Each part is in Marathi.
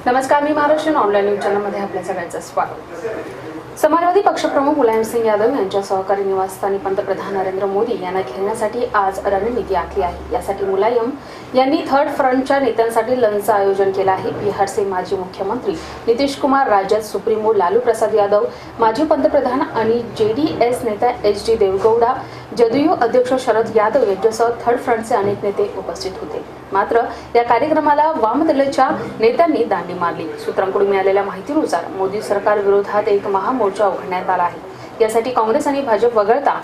नमस्कार, मी महाराष्ट्र ऑनलाईन न्यूज चॅनलमध्ये आपल्या सगळ्यांचं स्वागत। समाजवादी पक्षप्रमुख मुलायम सिंग यादव यांच्या सहकारी निवासस्थानी पंतप्रधान नरेंद्र मोदी यांना घेण्यासाठी आज रणनीती आखली आहे। यासाठी मुलायम यांनी थर्ड फ्रंटच्या नेत्यांसाठी लंचचं आयोजन केलं आहे। बिहारचे माजी मुख्यमंत्री नितीश कुमार, राज्यात सुप्रीमो लालू प्रसाद यादव, माजी पंतप्रधान आणि जेडीएस नेता एच.डी. देवेगौडा, जदयू अध्यक्ष शरद यादव यांच्यासह थर्ड फ्रंटचे अनेक नेते उपस्थित होते। मात्र या कार्यक्रमाला वामदलाच्या नेत्यांनी दांडी मारली। सूत्रांकडून मिळालेल्या माहितीनुसार मोदी सरकार विरोधात एक महामोर्चा उघडण्यात आला आहे। यासाठी काँग्रेस आणि भाजप वगळता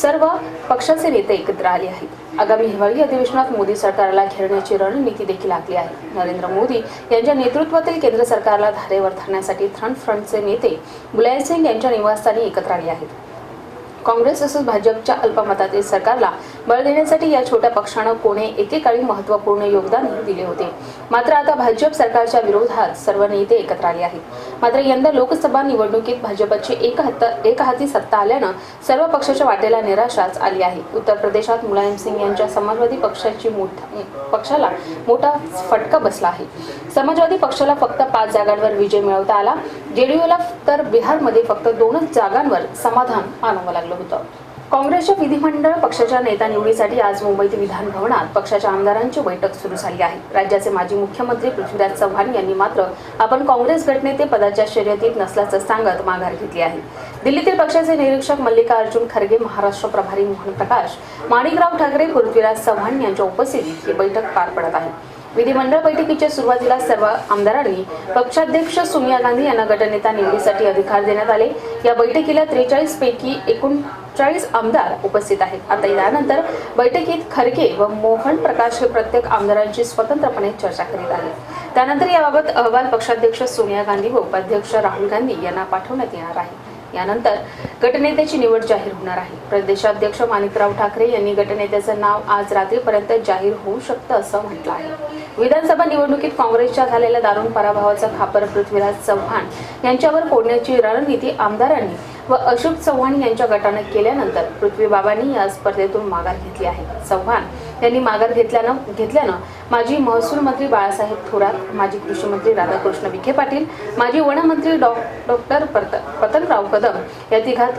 सर्व पक्षाचे नेते एकत्र आले आहेत। आगामी हिवाळी अधिवेशनात मोदी सरकारला घेरण्याची रणनीती देखील आखली आहे। नरेंद्र मोदी यांच्या नेतृत्वातील केंद्र सरकारला धारेवर धरण्यासाठी थर्ड फ्रंटचे नेते मुलायम सिंग यांच्या निवासस्थानी एकत्र आले आहेत। काँग्रेस तसंच भाजपच्या अल्पमतातील सरकारला बळ देण्यासाठी या छोट्या पक्षानं कोणे एकेकाळी महत्त्वपूर्ण योगदान दिले होते। मात्र आता भाजप सरकारच्या विरोधात सर्व नेते एकत्र आले आहेत। मात्र यंदा लोकसभा निवडणुकीत भाजपची एकहाती सत्ता आल्यानं सर्व पक्षाच्या वाटेला निराशाच आली आहे। उत्तर प्रदेशात मुलायम सिंग यांच्या समाजवादी पक्षाला मोठा फटका बसला आहे। समाजवादी पक्षाला फक्त 5 जागांवर विजय मिळवता आला। जेडीयूला तर बिहारमध्ये फक्त 2च जागांवर समाधान मानावं लागलं होतं। काँग्रेसच्या विधिमंडळ पक्षाच्या नेता निवडीसाठी आज मुंबईत विधान भवनात पक्षाच्या आमदारांची बैठक सुरू झाली आहे। राज्याचे माजी मुख्यमंत्री पृथ्वीराज चव्हाण यांनी मात्र आपण काँग्रेस गटनेते पदाच्या शर्यतीत नसल्याचं सांगत माघार घेतली आहे। दिल्लीतील पक्षाचे निरीक्षक मल्लिकार्जुन खरगे, महाराष्ट्र प्रभारी मोहन प्रकाश, माणिकराव ठाकरे, पृथ्वीराज चव्हाण यांच्या उपस्थितीत ही बैठक पार पडत आहे। विधिमंडळ बैठकीच्या सुरुवातीला सर्व आमदारांनी पक्षाध्यक्ष सोनिया गांधी यांना गटनेता निवडीसाठी अधिकार देण्यात आले। या बैठकीला 43 पैकी 39 आमदार उपस्थित आहेत। आता यानंतर बैठकीत खरगे व मोहन प्रकाश हे प्रत्येक आमदारांची स्वतंत्रपणे चर्चा करीत आहेत। त्यानंतर याबाबत अहवाल पक्षाध्यक्ष सोनिया गांधी व उपाध्यक्ष राहुल गांधी यांना पाठवण्यात येणार आहे। यानंतर गटनेत्याची निवड जाहीर होणार आहे। प्रदेशाध्यक्ष माणिकराव ठाकरे यांनी गटनेत्याचं नाव आज रात्रीपर्यंत जाहीर होऊ शकतं असं म्हटलं आहे। विधानसभा निवडणुकीत काँग्रेसच्या झालेल्या दारुण पराभवाचा खापर पृथ्वीराज चव्हाण यांच्यावर फोडण्याची रणनीती आमदारांनी व अशोक चव्हाण यांच्या गटाने केल्यानंतर पृथ्वीबाबांनी या स्पर्धेतून माघार घेतली आहे। चव्हाण यांनी माघार घेतल्यानं माजी महसूल मंत्री बाळासाहेब थोरात, माजी कृषी मंत्री राधाकृष्ण विखे पाटील, माजी वनमंत्री डॉक्टर पतंगराव कदम या तिघात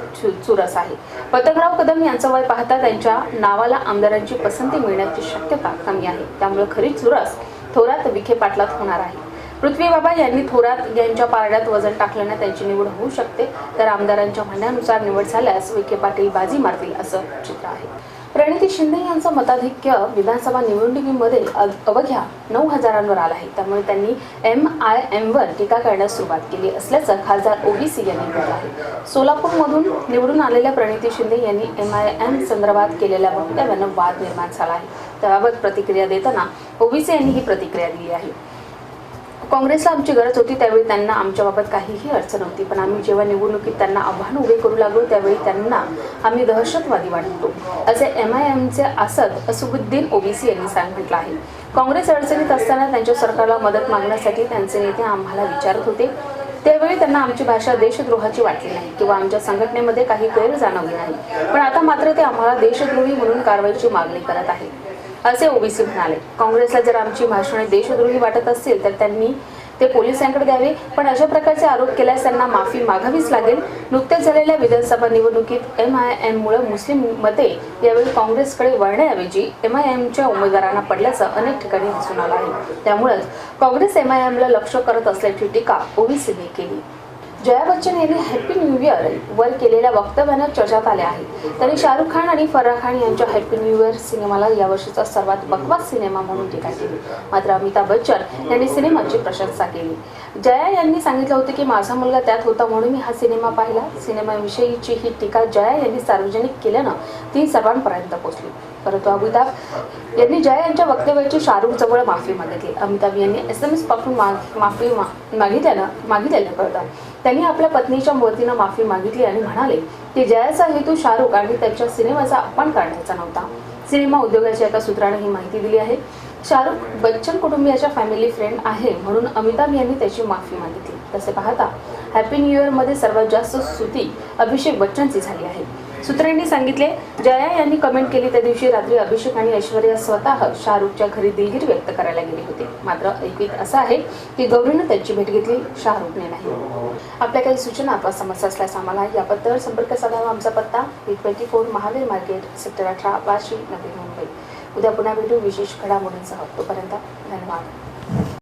चुरस आहे। पतंगराव कदम यांचं वय पाहता त्यांच्या नावाला आमदारांची पसंती मिळण्याची शक्यता कमी आहे। त्यामुळे खरी चुरस थोरात विखे पाटलात होणार आहे। पृथ्वीबाबा यांनी थोरात यांच्या पारड्यात वजन टाकल्याने त्यांची निवड होऊ शकते, तर आमदारांच्या म्हणण्यानुसार निवड झाल्यास विखे पाटील बाजी मारतील असं चित्र आहे। प्रणिती शिंदे यांचं मताधिक्य विधानसभा निवडणुकीमध्ये अवघ्या 9,000वर आलं आहे। त्यामुळे त्यांनी MIMवर टीका करण्यास सुरुवात केली असल्याचं खासदार ओबीसी यांनी म्हटलं आहे। सोलापूरमधून निवडून आलेल्या प्रणिती शिंदे यांनी MIM संदर्भात केलेल्या वक्तव्यानं वाद निर्माण झाला आहे। त्याबाबत प्रतिक्रिया देताना ओबीसी यांनी ही प्रतिक्रिया दिली आहे। काँग्रेसला आमची गरज होती त्यावेळी त्यांना आमच्याबाबत काहीही अडचण नव्हती, पण आम्ही जेव्हा निवडणुकीत त्यांना आव्हान उभे करू लागलो त्यावेळी त्यांना आम्ही दहशतवादी वाटतो असे MIMचे असद असुद्दीन ओबीसी यांनी म्हटलं आहे। काँग्रेस अडचणीत असताना त्यांच्या सरकारला मदत मागण्यासाठी त्यांचे नेते आम्हाला विचारत होते, त्यावेळी त्यांना आमची भाषा देशद्रोहाची वाटली नाही किंवा आमच्या संघटनेमध्ये काही गैर जाणवली नाही, पण आता मात्र ते आम्हाला देशद्रोही म्हणून कारवाईची मागणी करत आहे असे ओबीसी म्हणाले। काँग्रेसला जर आमची भाषणे देशद्रोही वाटत असतील तर त्यांनी ते पोलिसांकडे द्यावे, पण अशा प्रकारचे आरोप केल्यास त्यांना माफी मागावीच लागेल। नुकत्याच झालेल्या विधानसभा निवडणुकीत MIMमुळे मुस्लिम मते यावेळी काँग्रेसकडे वळण्याऐवजी MIMच्या उमेदवारांना पडल्याचं अनेक ठिकाणी दिसून आलं आहे। त्यामुळेच काँग्रेस MIMला लक्ष्य करत असल्याची टीका ओबीसीने केली। जया बच्चन यांनी हॅपी न्यू इयर वर केलेल्या वक्तव्यानं चर्चेत आले आहे। त्यांनी शाहरुख खान आणि फराह खान यांच्या हॅपी न्यू इयर सिनेमाला यावर्षीचा सर्वात बकवास सिनेमा म्हणून टीका केली। मात्र अमिताभ बच्चन यांनी सिनेमाची प्रशंसा केली। जया यांनी सांगितलं होतं की माझा मुलगा त्यात होता म्हणून मी हा सिनेमा पाहिला। सिनेमाविषयीची ही टीका जया यांनी सार्वजनिक केल्यानं ती सर्वांपर्यंत पोहोचली। परंतु अमिताभ यांनी जया यांच्या वक्तव्याची शाहरुख जवळ माफी मागितली। अमिताभ यांनी SMS पाठवून माफी मागितल्यानं कळतं त्यांनी आपल्या पत्नीच्या वतीनं माफी मागितली आणि म्हणाले की जयाचा हेतू शाहरुख आणि त्याच्या सिनेमाचा अपमान करण्याचा नव्हता। सिनेमा उद्योगाच्या एका सूत्राने ही माहिती दिली आहे। शाहरुख बच्चन कुटुंबियाच्या फॅमिली फ्रेंड आहे म्हणून अमिताभ यांनी त्याची माफी मागितली। तसे पाहता हॅपी न्यू इयर मध्ये सर्वात जास्त स्तुती अभिषेक बच्चनची झाली आहे। सूत्रांनी सांगितले, जया यांनी कमेंट केली त्या दिवशी रात्री अभिषेक आणि ऐश्वर्या स्वतः शाहरुखच्या घरी दिलगिरी व्यक्त करायला गेले होते. मात्र ऐकीत असं आहे की गौरीनं त्यांची भेट घेतली, शाहरुखने नाही. आपल्या काही सूचना अथवा समस्या असल्यास आम्हाला याबद्दल संपर्क साधावा. आमचा पत्ता B24 Mahavir market, sector 18, Vashi, Navi Mumbai. उद्या पुन्हा भेटू विशेष घडामोडींसह. तोपर्यंत धन्यवाद.